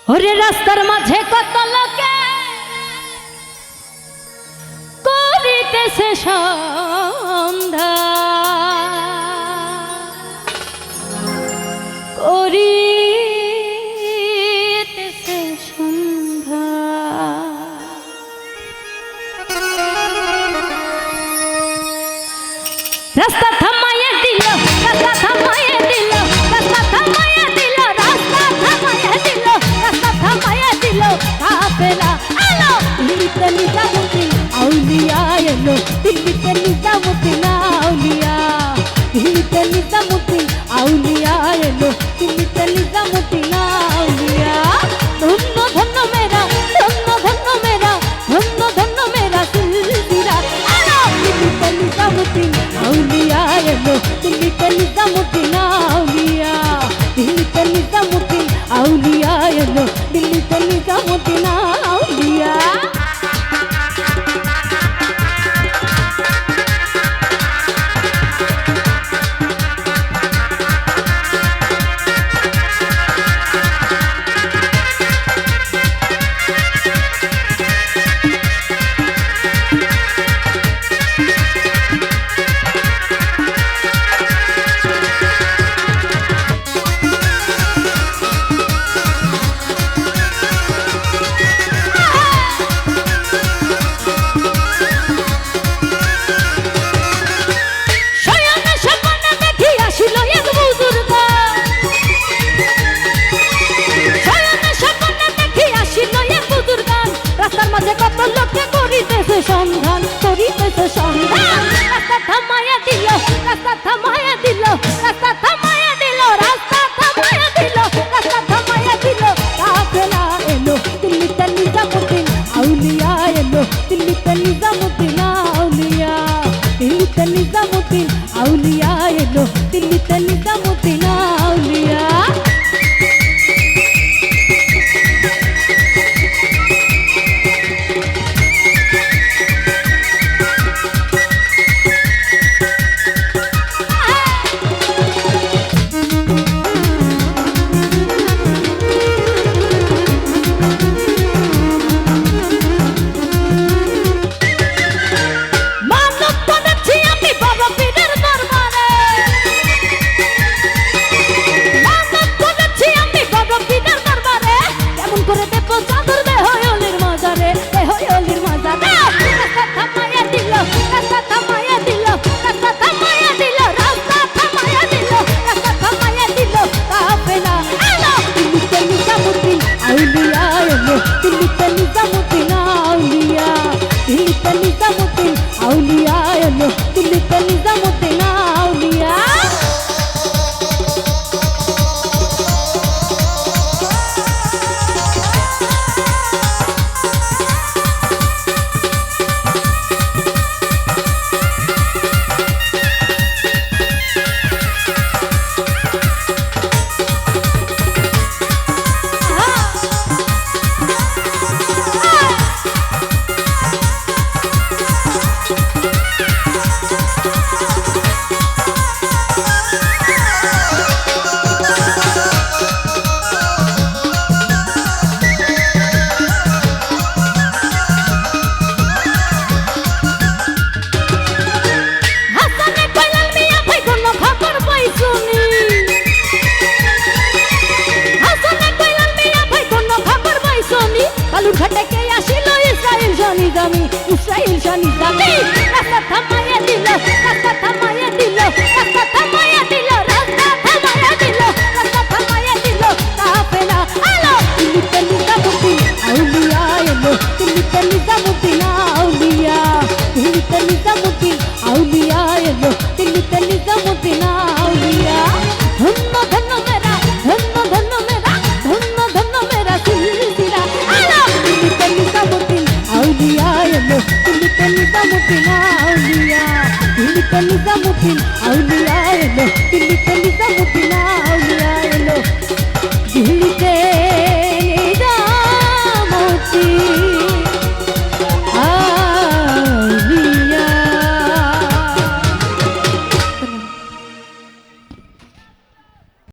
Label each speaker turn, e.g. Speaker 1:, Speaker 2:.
Speaker 1: ওরে রাস্তার মাঝে কত লোকে করিতেছে সন্ধ্যা করিতেছে সন্ধ্যা রাস্তা থামাইয়ে দিল রাস্তা থামাইয়ে দিল রাস্তা থামাইয়ে দিল রাস্তা থামাইয়ে দিল রাস্তা থামাইয়ে দিল কাফেলা আলো দিল্লিতে নিজামুদ্দিন আউলিয়া এলো দিল্লিতে নিজামুদ্দিন আউলিয়া দিল্লিতে নিজামুদ্দিন আউলিয়া এলো দিল্লিতে নিজামুদ্দিন আউলিয়া ধন্য ধন্য মেরা ধন্য ধন্য মেরা ধন্য ধন্য মেরা সিলসিলা আলো দিল্লিতে নিজামুদ্দিন আউলিয়া এলো দিল্লিতে নিজামুদ্দিন আউলিয়া দিল্লিতে নিজামুদ্দিন আউলিয়া এলো দিল্লিতে নিজামুদ্দিন আউলিয়া সন্ধান করিতেছে সন্ধান রাস্তা থামাইয়া দিল রাস্তা থামাইয়া দিল রাস্তা থামাইয়া দিল রাস্তা থামাইয়া দিল রাস্তা থামাইয়া দিল কাফেলা এলো দিল্লিতে নিজামুদ্দিন আউলিয়া এলো দিল্লিতে নিজামুদ্দিন আউলিয়া দিল্লিতে নিজামুদ্দিন আউলিয়া এলো দিল্লিতে নিজামুদ্দিন আউলিয়া দিল্লিতে নিজামুদ্দিন আউলিয়া দিল্লিতে নিজামুদ্দিন আউলিয়া এলো দিল্লিতে নিজামুদ্দিন আউলিয়া ইসরাইল জানি জানি রাস্তা থামাইয়া দিল রাস্তা থামাইয়া দিল রাস্তা থামাইয়া দিল রাস্তা থামাইয়া দিল রাস্তা থামাইয়া দিল কাফেলা আলো দিল্লিতে নিজামুদ্দিন আউলিয়া এলো দিল্লিতে নিজামুদ্দিন আউলিয়া দিল্লিতে নিজামুদ্দিন আউলিয়া এলো দিল্লিতে নিজামুদ্দিন আউলিয়া ধন্য ধন্য মেরা ধন্য ধন্য মেরা ধন্য ধন্য মেরা সিলসিলা আলো দিল্লিতে নিজামুদ্দিন আউলিয়া এলো দিল্লিতে নিজামুদ্দিন আউলিয়া দিল্লিতে নিজামুদ্দিন আউলিয়া এলো দিল্লিতে নিজামুদ্দিন আউলিয়া